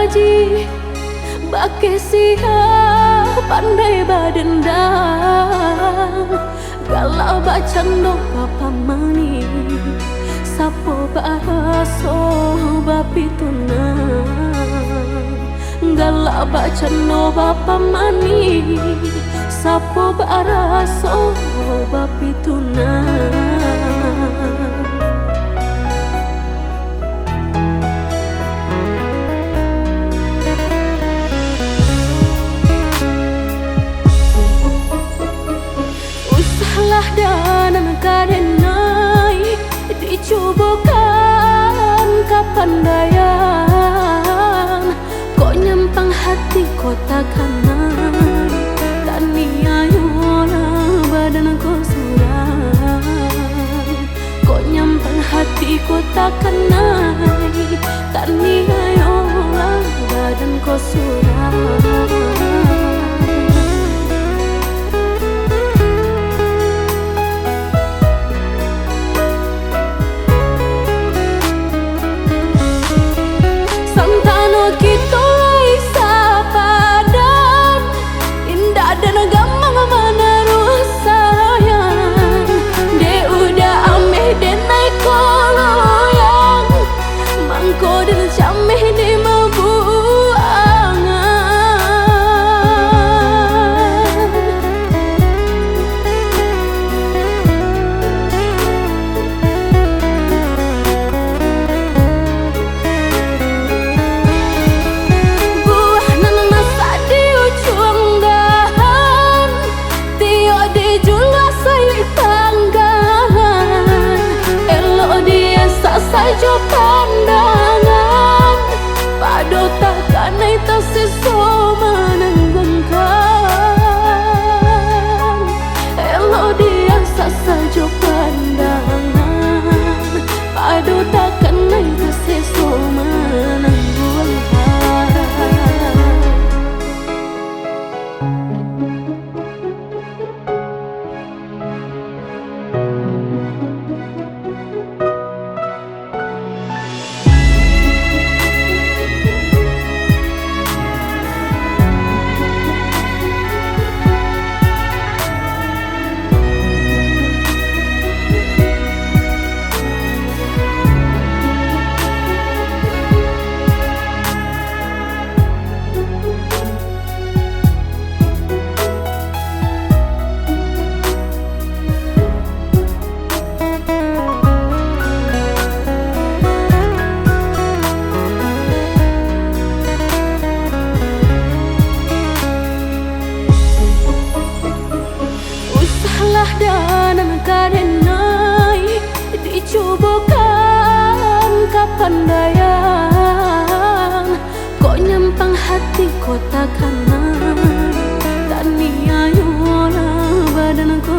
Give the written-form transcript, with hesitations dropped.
baji bake siap pandai badendang galak bacando papa mani sapo baraso bapi tunang galak bacando papa mani sapo baraso bapi tunang. Usahlah danan karenai dicobakan kapandaian kok nyampang hati kota kanai tani ayola badan ko surang kok nyampang hati kota kanai tani ayola badan ko surang. Saja pandangan pado takkan itu seso menanggungkan elo dia saja pandangan pado takkan itu seso menanggungkan. Danan karenai dicobakan kapandaian kok nyampang hati kota kanai tani ayola badan ko